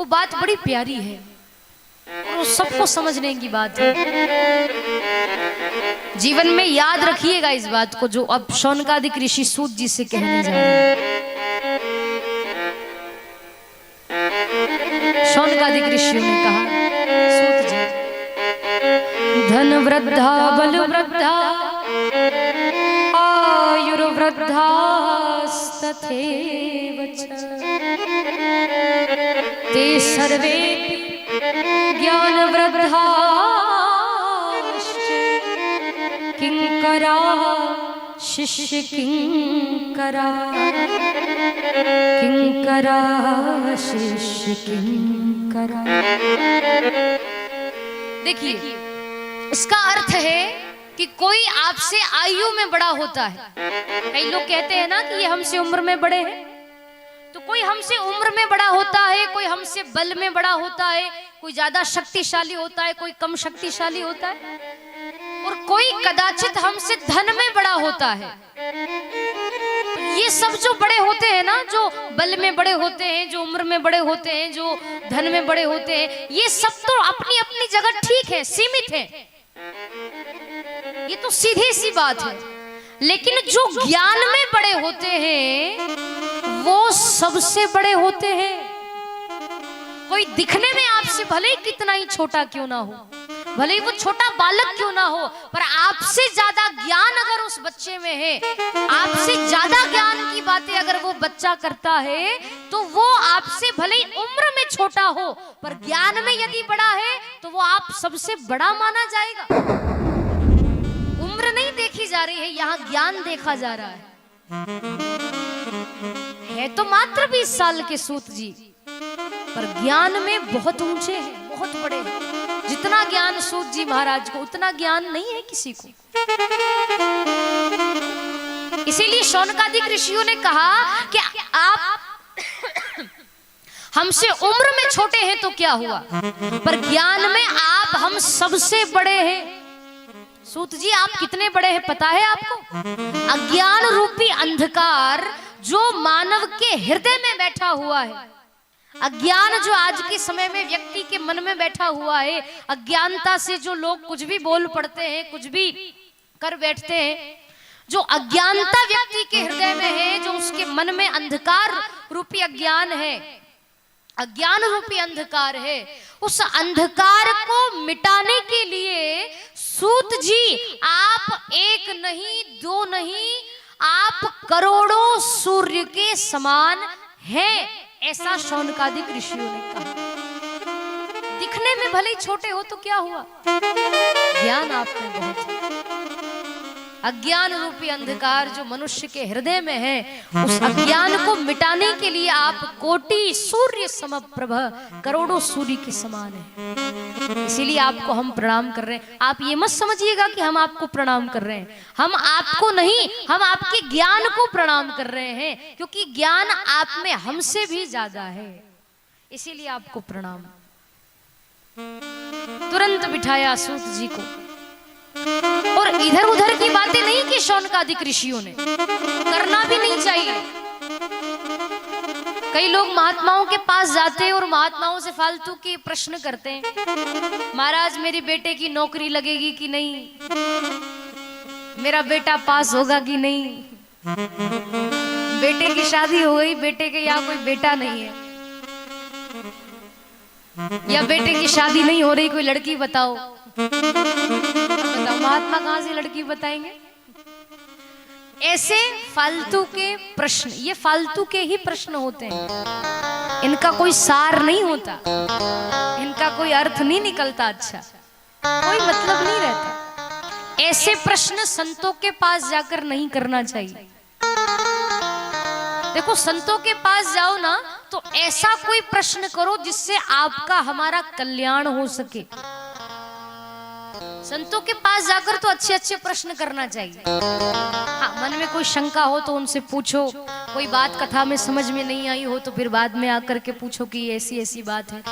वो बात बड़ी प्यारी है और सबको समझने की बात है। जीवन में याद रखिएगा इस बात को जो अब शौनकादिक ऋषि सूत जी से कहने जा रहे हैं। शौनकादिक ऋषियों ने कहा, सूत जी, धन वृद्धा बल वृद्धा आयुर्वृद्धास्तथैव च ते सर्वे ज्ञान वृद्धाश्च किंकरा शिष्य किंकरा किंकरा शिष्य किंकरा। देखिए इसका अर्थ है कि कोई आपसे आयु में बड़ा होता है। कई लोग कहते हैं ना कि ये हमसे उम्र में बड़े हैं, तो कोई हमसे उम्र में बड़ा होता है, कोई हमसे बल में बड़ा होता है, कोई ज्यादा शक्तिशाली होता है, कोई कम शक्तिशाली होता है, और कोई कदाचित हमसे धन में बड़ा होता है। तो ये सब जो बड़े होते हैं ना, जो बल में बड़े होते हैं, जो उम्र में बड़े होते हैं, जो धन में बड़े होते हैं, ये सब तो अपनी अपनी जगह ठीक है, सीमित है, ये तो सीधी सी बात है। लेकिन जो ज्ञान में बड़े होते हैं वो सबसे बड़े होते हैं। कोई दिखने में आपसे भले ही कितना ही छोटा क्यों ना हो, भले ही वो छोटा बालक क्यों ना हो, पर आपसे ज्यादा ज्ञान अगर उस बच्चे में है, आपसे ज्यादा ज्ञान की बातें अगर वो बच्चा करता है, तो वो आपसे भले ही उम्र में छोटा हो पर ज्ञान में यदि बड़ा है तो वो आप सबसे बड़ा माना जाएगा। उम्र नहीं देखी जा रही है, यहाँ ज्ञान देखा जा रहा है तो मात्र 20 साल के सूत जी, पर ज्ञान में बहुत ऊंचे हैं, बहुत बड़े हैं। जितना ज्ञान सूत जी महाराज को उतना ज्ञान नहीं है किसी को। इसीलिए शौनकादिक ऋषियों ने कहा कि आप हमसे उम्र में छोटे हैं तो क्या हुआ, पर ज्ञान में आप हम सबसे बड़े हैं। सूत जी आप कितने बड़े हैं पता है आपको? अज्ञान रूपी अंधकार जो मानव के हृदय में बैठा हुआ है, अज्ञान जो आज के समय में व्यक्ति के मन में बैठा हुआ है, अज्ञानता से जो लोग कुछ भी बोल पड़ते हैं, कुछ भी कर बैठते हैं, जो अज्ञानता व्यक्ति के हृदय में है, जो उसके मन में अंधकार रूपी अज्ञान है, अज्ञान रूपी अंधकार है, उस अंधकार को मिटाने के लिए सूत जी आप एक नहीं दो नहीं, आप करोड़ों सूर्य के समान हैं, ऐसा शौनकादिक ऋषियों ने कहा। दिखने में भले ही छोटे हो तो क्या हुआ, ज्ञान आप में बहुत है। अज्ञान रूपी अंधकार जो मनुष्य के हृदय में है, उस अज्ञान को मिटाने के लिए आप कोटि सूर्य समप्रभ, करोड़ों सूर्य के समान है। इसीलिए आपको हम प्रणाम कर रहे हैं। आप ये मत समझिएगा कि हम आपको प्रणाम कर रहे हैं, हम आपको नहीं, हम आपके ज्ञान को प्रणाम कर रहे हैं, क्योंकि ज्ञान आप में हमसे भी ज्यादा है, इसीलिए आपको प्रणाम। तुरंत बिठाया सूत जी को, और इधर उधर की बातें नहीं कि शौनकादिक ऋषियों ने, करना भी नहीं चाहिए। कई लोग महात्माओं के पास जाते हैं और महात्माओं से फालतू के प्रश्न करते हैं, महाराज मेरी बेटे की नौकरी लगेगी कि नहीं, मेरा बेटा पास होगा कि नहीं, बेटे की शादी हो गई, बेटे के यहाँ कोई बेटा नहीं है, या बेटे की शादी नहीं हो रही, कोई लड़की बताओ। बताओ महात्मा कहां से लड़की बताएंगे? ऐसे फालतू के प्रश्न, ये फालतू के ही प्रश्न होते हैं, इनका कोई सार नहीं होता, इनका कोई अर्थ नहीं निकलता, अच्छा कोई मतलब नहीं रहता। ऐसे प्रश्न संतों के पास जाकर नहीं करना चाहिए। देखो संतों के पास जाओ ना तो ऐसा कोई प्रश्न करो जिससे आपका हमारा कल्याण हो सके। संतों के पास जाकर तो अच्छे अच्छे प्रश्न करना चाहिए। हाँ, मन में कोई शंका हो तो उनसे पूछो, कोई बात कथा में समझ में नहीं आई हो तो फिर बाद में आकर के पूछो कि ऐसी ऐसी बात है,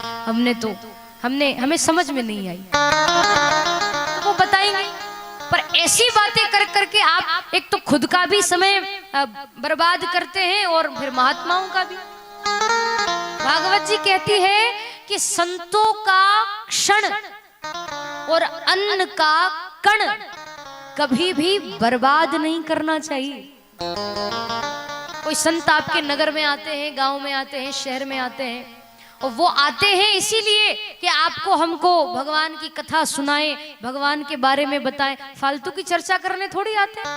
हमें समझ में नहीं आई, तो वो बताएंगे। पर ऐसी बातें कर करके आप एक तो खुद का भी समय बर्बाद करते हैं और फिर महात्माओं का भी। भागवत जी कहती है कि संतों का क्षण और अन्न का कण कभी भी बर्बाद नहीं करना चाहिए। कोई संत आपके नगर में आते हैं, गांव में आते हैं, शहर में आते हैं, और वो आते हैं इसीलिए कि आपको हमको भगवान की कथा सुनाएं, भगवान के बारे में बताएं। फालतू की चर्चा करने थोड़ी आते हैं।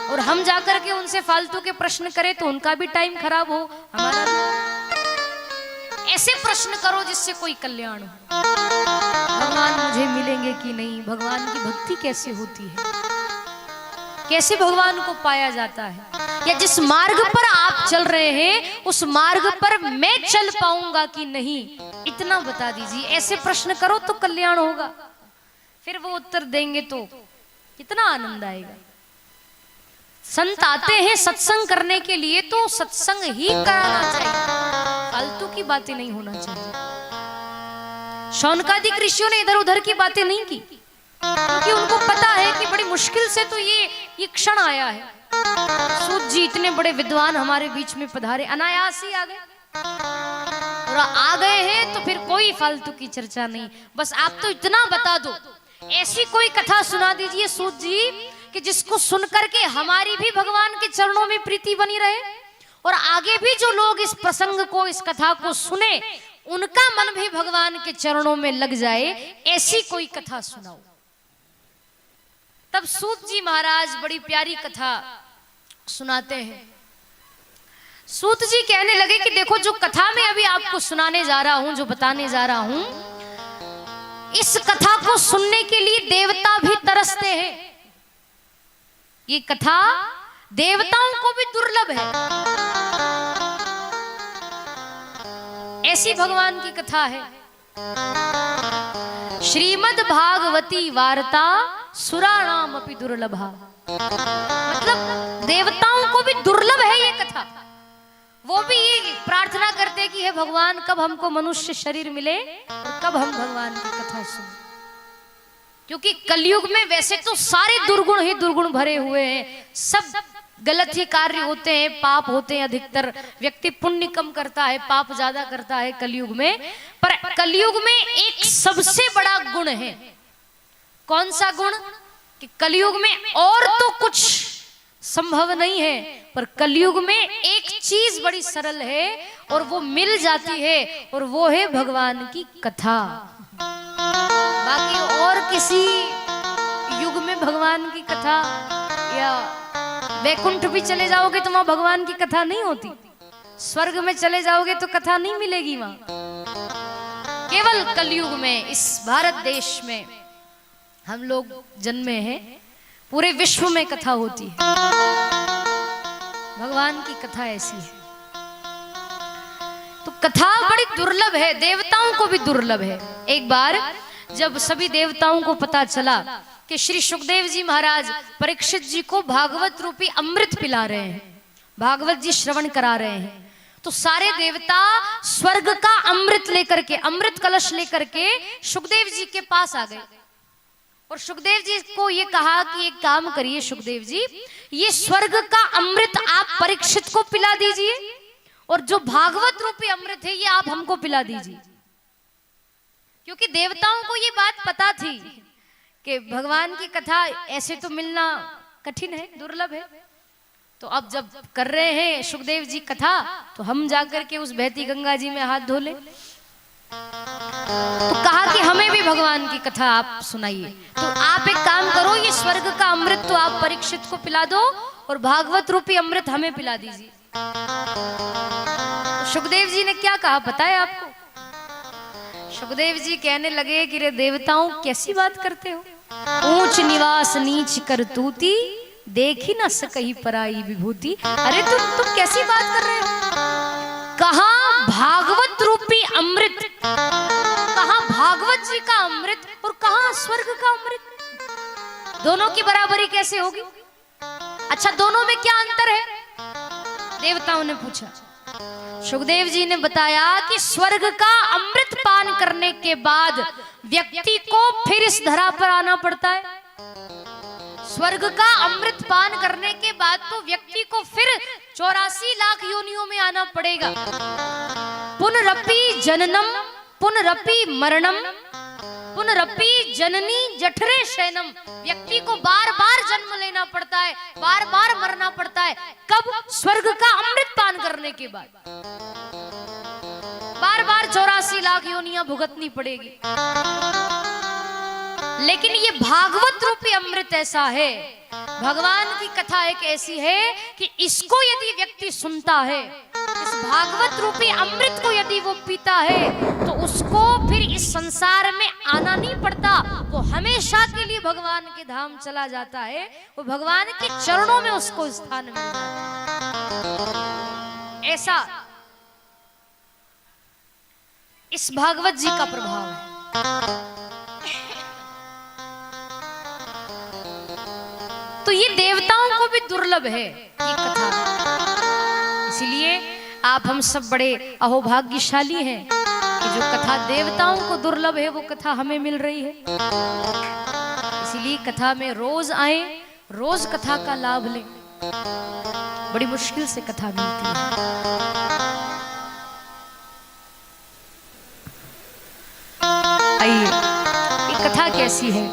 और हम जाकर के उनसे फालतू के प्रश्न करें तो उनका भी टाइम खराब हो, हमारा भी। ऐसे प्रश्न करो जिससे कोई कल्याण हो। भगवान मुझे मिलेंगे कि नहीं, भगवान की भक्ति कैसे होती है, कैसे भगवान को पाया जाता है, या जिस मार्ग पर आप चल रहे हैं उस मार्ग पर मैं चल पाऊंगा कि नहीं, इतना बता दीजिए। ऐसे प्रश्न करो तो कल्याण होगा। फिर वो उत्तर देंगे तो कितना आनंद आएगा। संत आते हैं सत्संग करने के लिए तो सत्संग ही कराना चाहिए, फालतू की बातें नहीं होना चाहिए। शौनकादिक ऋषियों ने इधर उधर की बातें नहीं की, क्योंकि उनको पता है कि बड़ी मुश्किल से तो ये क्षण आया है। सूत जी इतने बड़े विद्वान हमारे बीच में पधारे, अनायास ही आ गए, और आ गए हैं तो फिर कोई फालतू की चर्चा नहीं। बस आप तो इतना बता दो, ऐसी कोई कथा सुना दीजिए सूत जी कि जिसको सुनकर के हमारी भी भगवान के चरणों में प्रीति बनी रहे, और आगे भी जो लोग इस प्रसंग को, इस कथा को सुने, उनका मन भी भगवान के चरणों में लग जाए। ऐसी कोई कथा सुनाओ। तब सूत जी महाराज बड़ी प्यारी कथा सुनाते हैं। सूत जी कहने लगे कि देखो, जो कथा में अभी आपको सुनाने जा रहा हूं, जो बताने जा रहा हूं, इस कथा को सुनने के लिए देवता भी तरसते हैं। ये कथा देवताओं को भी दुर्लभ है। ऐसी भगवान की कथा है। श्रीमद् भागवती वार्ता सुराणाम अपि दुर्लभा, मतलब देवताओं को भी दुर्लभ है ये कथा। वो भी ये प्रार्थना करते कि हे भगवान, कब हमको मनुष्य शरीर मिले और कब हम भगवान की कथा सुने। क्योंकि कलयुग में वैसे तो सारे दुर्गुण ही दुर्गुण भरे हुए हैं, सब गलत ही कार्य होते हैं, पाप होते हैं। अधिकतर व्यक्ति पुण्य कम करता है, पाप ज्यादा करता है कलयुग में। पर कलयुग में एक सबसे बड़ा गुण है। कौन सा गुण? कि कलयुग में और तो कुछ संभव नहीं है, पर कलयुग में एक चीज बड़ी सरल है और वो मिल जाती है, और वो है भगवान की कथा। बाकी और किसी युग में भगवान की कथा, या वैकुंठ भी चले जाओगे तो वहां भगवान की कथा नहीं होती, स्वर्ग में चले जाओगे तो कथा नहीं मिलेगी वहां। केवल कलयुग में, इस भारत देश में हम लोग जन्मे हैं, पूरे विश्व में कथा होती है। भगवान की कथा ऐसी है। तो कथा बड़ी दुर्लभ है, देवताओं को भी दुर्लभ है। एक बार जब सभी देवताओं को पता चला कि श्री सुखदेव जी महाराज परीक्षित जी को भागवत रूपी अमृत पिला रहे हैं, भागवत जी श्रवण करा रहे हैं, तो सारे देवता स्वर्ग का अमृत लेकर के, अमृत कलश लेकर के सुखदेव जी के पास आ गए। और सुखदेव जी को ये कहा कि एक काम करिए सुखदेव जी, ये स्वर्ग का अमृत आप परीक्षित को पिला दीजिए, और जो भागवत रूपी अमृत है ये आप हमको पिला दीजिए। क्योंकि देवताओं को ये बात पता थी कि भगवान की कथा ऐसे तो मिलना कठिन है, दुर्लभ है। तो अब जब कर रहे हैं सुखदेव जी कथा, तो हम जाकर के उस बहती गंगा जी में हाथ धो ले। तो कहा कि हमें भी भगवान की कथा आप सुनाइए। तो आप एक काम करो, ये स्वर्ग का अमृत तो आप परीक्षित को पिला दो, और भागवत रूपी अमृत हमें पिला दीजिए। तो सुखदेव जी ने क्या कहा पता है आपको? सुखदेव जी कहने लगे कि रे देवताओं, कैसी बात करते हो, ऊंच निवास नीच करतूती, देख ही ना सकही पराई विभूति। अरे तुम कैसी बात कर रहे हो? कहाँ भागवत रूपी अमृत, कहाँ भागवत जी का अमृत, और कहाँ स्वर्ग का अमृत? दोनों की बराबरी कैसे होगी? अच्छा, दोनों में क्या अंतर है? देवताओं ने पूछा। सुखदेव जी ने बताया कि स्वर्ग का अमृत पान करने के बाद व्यक्ति को फिर इस धरा पर आना पड़ता है। स्वर्ग का अमृत पान करने के बाद तो व्यक्ति को फिर 84 लाख योनियों में आना पड़ेगा। पुनरपि जननम पुनरपि मरणम पुनरपि जननी जठरे शयनम। व्यक्ति को बार बार जन्म लेना पड़ता है, बार बार मरना पड़ता है। कब? स्वर्ग का अमृत पान करने के बाद बार बार 84 लाख योनियां भुगतनी पड़ेगी। लेकिन ये भागवत रूपी अमृत ऐसा है, भगवान की कथा एक ऐसी है कि इसको यदि व्यक्ति सुनता है, इस भागवत रूपी अमृत को यदि वो पीता है, तो उसको फिर इस संसार में आना नहीं पड़ता। वो हमेशा के लिए भगवान के धाम चला जाता है, वो भगवान के चरणों में उसको स्थान मिल जाता है। ऐसा इस भागवत जी का प्रभाव है। तो ये देवताओं को भी दुर्लभ है ये कथा, इसलिए आप हम सब बड़े अहोभाग्यशाली हैं कि जो कथा देवताओं को दुर्लभ है वो कथा हमें मिल रही है। इसलिए कथा में रोज आए, रोज कथा का लाभ लें। बड़ी मुश्किल से कथा मिलती है। आइए, ये कथा कैसी है?